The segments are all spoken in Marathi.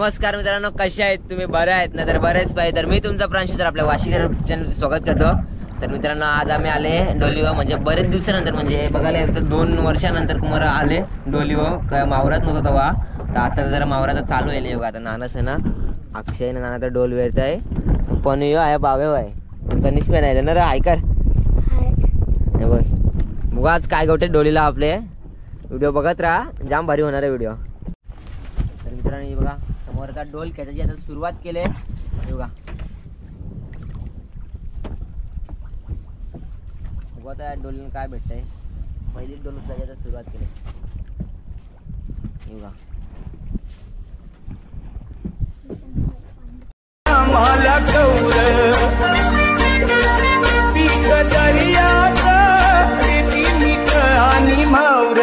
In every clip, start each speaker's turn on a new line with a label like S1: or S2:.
S1: नमस्कार मित्रांनो, कसे आहेत तुम्ही? बरे आहेत ना? तर बरेच पाहिजे. तर मी तुमचा प्रांशू तर आपल्या वाशिकर चॅनलचं स्वागत करतो. तर मित्रांनो, आज आम्ही आले डोलीव, म्हणजे बरेच दिवसानंतर, म्हणजे बघायला तर 2 वर्षानंतर कुमार आले डोलीव. मावरात नव्हतं तेव्हा, तर आता जरा मावरात चालू आहे बघा. आता नानास ना अक्षय ना नाना तर डोल वेरत आहे, पण यो आहे बावे आहे कनिष्ठ पण आहे ना रे. ऐकर बस बघा आज काय गोटे डोलीला आपले व्हिडिओ बघत राहा, जाम भारी होणार आहे व्हिडिओ. तर मित्रांनो बघा समोर आता डोल खेचायची आता सुरुवात केली बघा. बघा आता डोलीने काय भेटतंय. पहिली डोल उचलायची आता सुरुवात केली बघा.
S2: मला गौर पीक दर्यात मीठ आणि मावर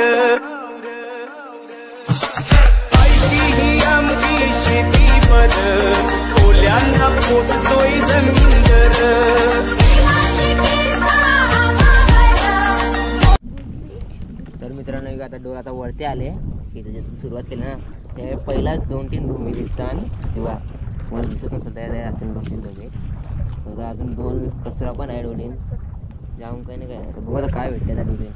S2: ऐकी ही आमची शेती बद खोल्यांना पोटतोय जमीनदर.
S1: तर मित्रांनो आता डोल आता वरती आले की त्याच्यात सुरुवात केली ना, ते पहिलाच 2-3 भूमी दिसतात तेव्हा मला दिसत नसतं त्या अजून डोशीन दोघे. तर अजून 2 कचरा पण आहे डोलीन, जाऊन काही नाही काय. बघा काय भेटते त्या डोलीन.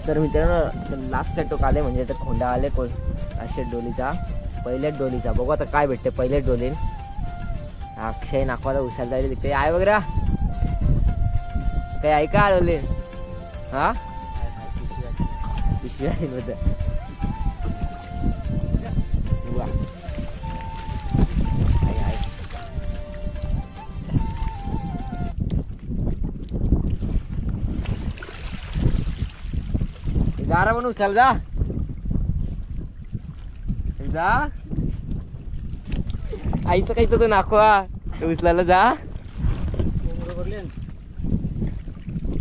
S1: तर मित्रांनो लास्ट सेट आले, म्हणजे तर खोंडा आले अशा डोलीचा, पहिल्याच डोलीचा. बघू आता काय भेटते पहिल्याच डोलीन. अक्षय नाकवाला उसायला जायला ते आहे वगैरे काही ऐका डोलीन. हा पिशवी दारा पण उचल जा जा. आईचं काही तो नाखवा उचलायला जा.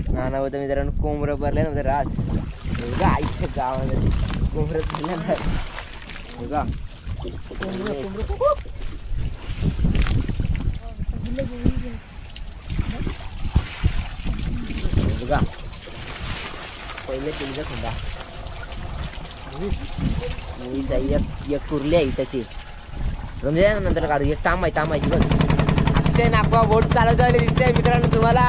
S1: नाना होतं मित्रांनो, कोंबरं भरले नव्हतं रास बघा. आईच्या गावामध्ये कोंबरं भरलं बघा. बघा पहिले तुमचा खोंडा एक कुर्ली आहे त्याची, म्हणजे नंतर काढू. एक तांबायची बघ. अक्षय नाकवा बोट चालत आले दिसते मित्रांनो तुम्हाला.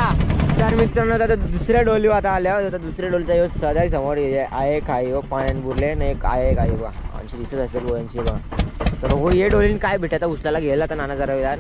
S1: तर मित्रांनो आता दुसऱ्या डोली आता आल्यावर आता दुसऱ्या डोलीचा सदा समोर आहे काय पाण्यात बुरले ना, एक आहे काय बघा. 80 दिसत असेल गोळ्यांची बघा. तर हो ये डोलीने काय भेटायचा उचलायला गेला तर नाना जरा यार.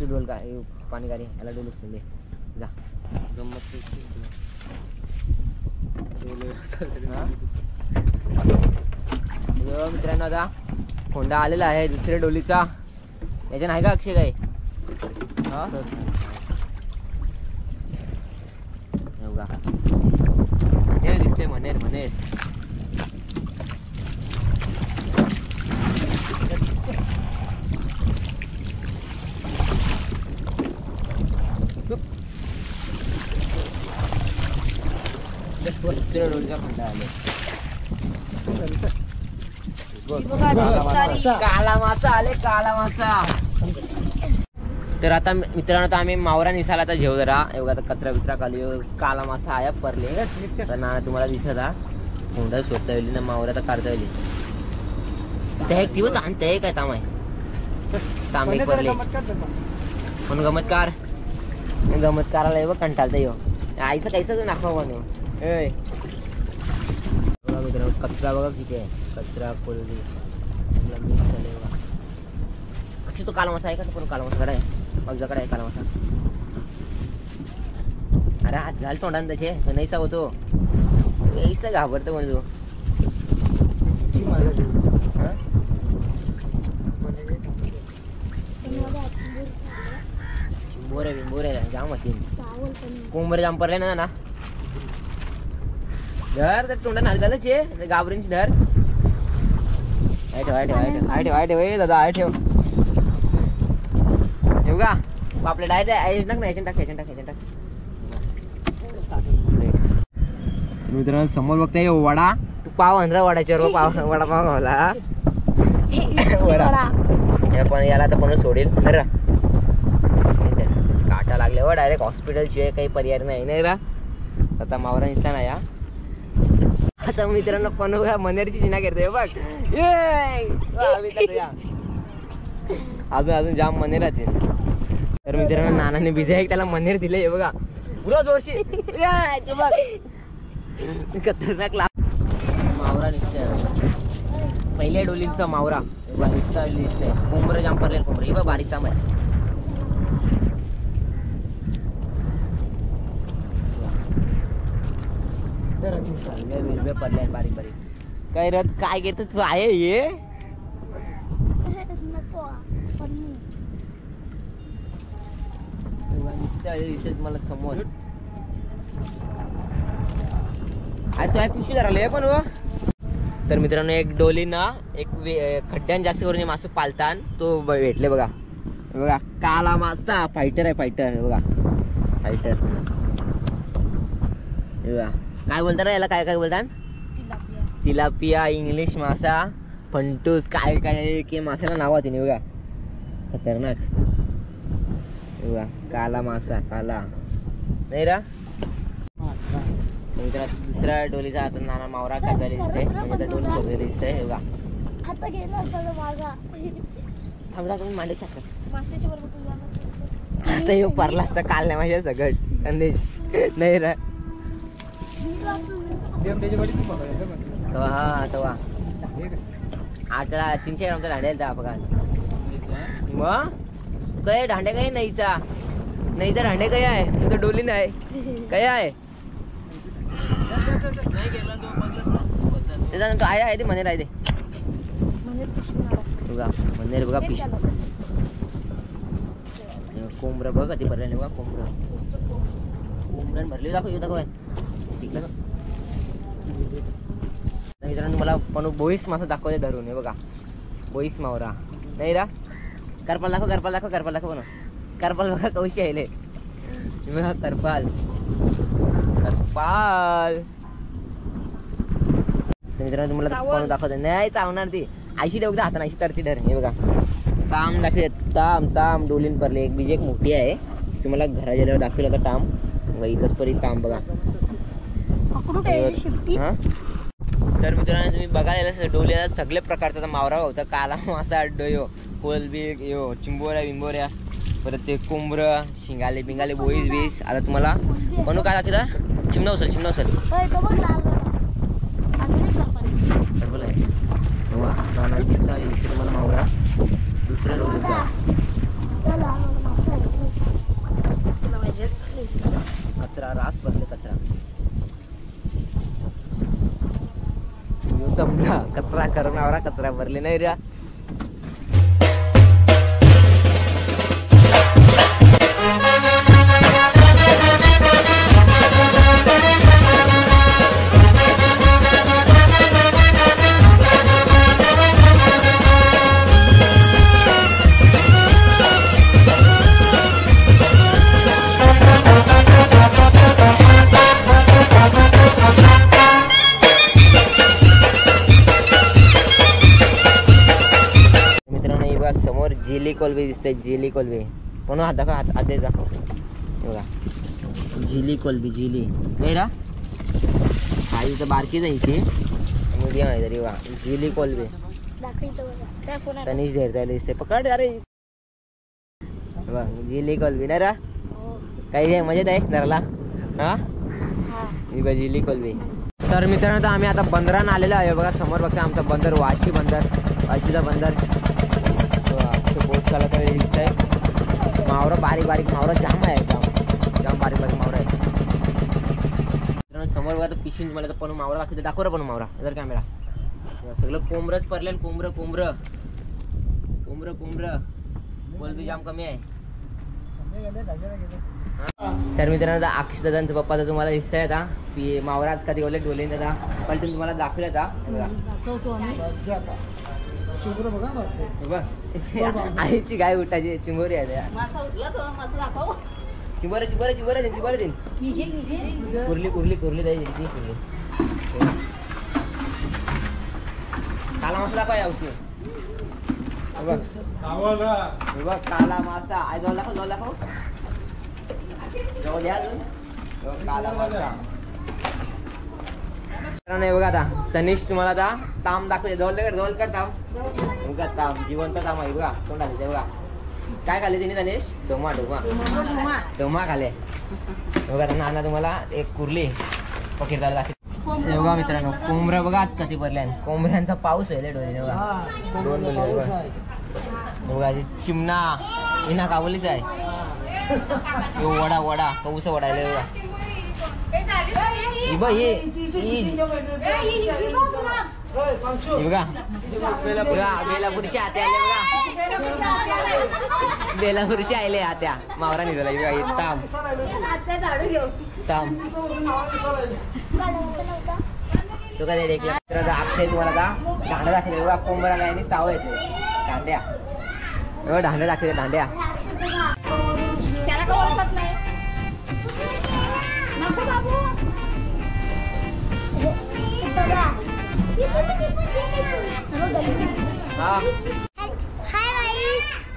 S1: डोल का पाणी गाडी याला डोलच म्हणजे जा गंमत. मित्रांनो आता खोंडा आलेला आहे दुसऱ्या डोलीचा. याच्या नाही का अक्षय काय बघा. मनेर दिसते मनेर. दुसऱ्या डोलीचा खोंडा आले. काला मासा आले, काला मासा. तर आता मित्रांनो तर आम्ही मावरा निसाला आता जेव जरा एवढा आता कचरा बिचरा खाली काला मासा आया परले तर ना तुम्हाला दिसत हा कोंडा स्वतः वेळी ना मावरा तर काढता वेळी ते एक दिवस आणते काय ताम आहे तांबे परले पण गमतकाराला येव कंटाळता येऊ आईचं काहीच नाखवा बनव मित्रांनो कचरा बघा किती आहे कचरा कोल्डी तो काला मासा आहे का तो काला मासा आहे माझ्याकडे आहे काला मासा अरे हात घाल तोंडान त्याचे नाही होतो यायचं घाबरतो म्हणजे तो चिंबोरे बिंबोरे जाम होती कोंबरे जाम पडले ना ना धर तर तोंडान हात घालायचे घाबरींची धर आय ठेव दादा आय ठेव येऊ का आपल्या डायरेक्ट टाक ना याच्यान टाक मित्रांनो समोर बघताय वडा तू पाव आणला वडाच्या रो पाव वडापाव खावला वडा पण याला तर पण सोडेल बरं काटा लागले व डायरेक्ट हॉस्पिटल शिवाय काही पर्याय नाही रा आता मावरा निसताना या आता मित्रांनो पण मनेरची चिन्हा करतोय बघ अजून जाम मनेर राहते तर मित्रांनो नानाने बिझा एक त्याला मनेर दिले हे बघा पुरा जोरशी खतरनाक मावरा निसतंय पहिल्या डोलींचा मावरा दिसतंय कोंबरं जाम पडले कोंबरे बघ बारीक काम आहे विरबे पडले बारीक काय रथ काय घेत तू आहे ये दिसत मला समोर अरे तो पिशवी धरले पण तर मित्रांनो एक डोली ना एक खड्ड्यान जास्त करून मासे पालतान तो भेटले बघा काला मासा फायटर आहे फायटर बघा फायटर बघा काय बोलतात याला काय बोलतात तिलापिया इंग्लिश मासा फंटूस काय के माशाला नाव आहे बघा खतरनाक बघा काला मासा काला नाही रा मित्रा दुसऱ्या डोलीचा आता नाना मावरा काढलेली दिसते म्हणजे त्या डोली सोडलेली दिसते हे बघा थांबला तुम्ही मांडू शकता आता येऊ परला असता काल नाही माझ्या सगळं संदेश नाही रा तवा 300 ग्रामचा दांड्या बघा मग काय दांडे काय नाहीचा दांडे काय आहे तुझं डोली नाही काय आहे त्याच्यानंतर आहे ते मनेर आहे ते बघा मनेर बघा पिश कोंबरा बघा ते भरले बघा कोंबड्यान भरले दाखव मित्रांनो मला पण बोईस मासा दाखवते धरून हे बघा बोईस मावरा नाही रा करपाल दाखव पण करपाल बघा कौशी आले बघा करपाल मित्रांनो तुम्हाला पण दाखवते नाही चावणार ती आयशी ठेवता हाताने आयशी तरती धर हे बघा ताम दाखवते ताम डोलीन परले एक बीजी एक मोठी आहे तुम्हाला घरा गेल्यावर दाखवेल आता ताम इथंच परी ताम बघा तर मित्रांनो तुम्ही बघायला डोलीला सगळे प्रकारचा मावरा होता काला मासा डोयो कोलबी यो चिंबोऱ्या बिंबोऱ्या परत ते कोंबरं शिंगाले बिंगाले बोईस बीस आता तुम्हाला म्हणू काय दाखवता चिमणा उचल तुम्हाला मावरा दुसऱ्या डोलीचा कचरा रास भरले कचरा करून आवरा कचरा भरले नाही रे कोलबी दिसते, झिली कोलबी. म्हणून हात दाखव, हात दे दाखव. हे बघा झिली कोलबी, झिली नाही रा साईज तर बारकी जायची, मीडियम आहे तरी. बघा झिली कोलबी. तनिष धरता दिसते, पकड अरे. बघ झिली कोलबी नाही रा, काही आहे मजेत आहे धरला. हा झिली कोलबी. तर मित्रांनो तर आम्ही आता बंदरानं आलेलो आहे. बघा समोर बघता आमचा बंदर, वाशी बंदर, वाशीचा बंदर. बोट चालत दिसत आहे. मावरा बारीक बारीक मावरा जाम आहे, जाम बारीक बारीक मावरा आहे. मित्रांनो समोर बघा पिशून तुम्हाला पण मावरा दाखवते, दाखव रे पण मावरा जर कॅमेरा. सगळं कोंबरच पडले, कोंबरं कोंबरं कोंबरं कोंबरं. कोलबी जाम कमी आहे. तर मित्रांनो अक्षय दादांचा पप्पा तर तुम्हाला दिसत आहे आता मावरा आज कधी बोलले डोले दादा पलटून तुम्हाला दाखवले आता. आईची गाय उठायची चिंबोरी आहे. चिंबोरे चिंबोरे चिंबोरे चिंबोरे दिन कुर्ली कुर्ली कुर्ली द्यायची कुर्ली. काला मासा दाखवा या उसने. बघ काला मासा आई जवळ दाखव, जवळ दाखव, जवळ द्या अजून. काला मासा नाही बघा. आता तनिष तुम्हाला आता ताम दाखवते, जवळ कर, जवळ कर ताम. बघा ताम, जिवंत ताम आहे बघा तोंडाले ते. बघा काय खाल्ले तिने तनिष? डोमा डोमा डोमा खाले. बघा नाना तुम्हाला एक कुर्ली पकडला. बघा मित्रांनो कोंबड्या बघा आज कधी भरल्या. कोंबड्यांचा पाऊस आहे डोळे. बघा दोन बघा चिमणा इना काबुलीच आहे. वडा वडा कौस वडायला बघा. बेलापूरची आत्या आले बघा. बेलापूरची आले आत्या मावरा निघाला बघा. ताम ताम तो काय देखील. अक्षय तुम्हाला दांड्या दाखवले बघा. कोंबड्याला आणि चाव येते दांड्या. दांड्या दाखवले दांड्या.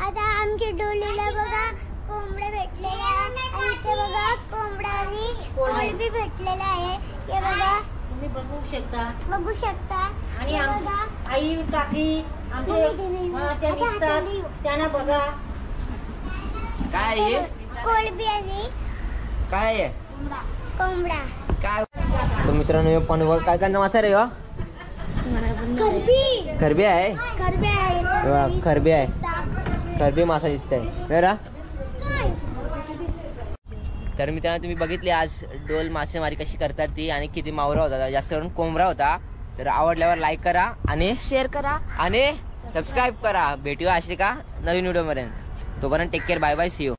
S3: आता आमच्या डोलीला बघा कोंबड्या भेटलेल्या आणि इथे बघा कोंबडा आणि कोळबी भेटलेला आहे. हे बघा
S4: तुम्ही बघू शकता.
S3: आणि
S4: आई काकी आमच्या त्यांना बघा.
S1: काय आहे
S3: कोळबी आणि
S1: काय आहे
S3: कोंबडा.
S1: काय. तर मित्रांनो पण काय काय मासा रे. खरबी आहे, खरबी आहे, खरबी मासा दिसत आहे ना. तर मित्रांनो तुम्ही बघितले आज डोल मासेमारी कशी करतात ती आणि किती मावरा होता. जास्त करून कोंबडा होता. तर आवडल्यावर लाईक करा आणि
S3: शेअर करा
S1: आणि सबस्क्राईब करा. भेटूया अशी का नवीन व्हिडिओ मध्ये. तोपर्यंत take care, bye bye, see you.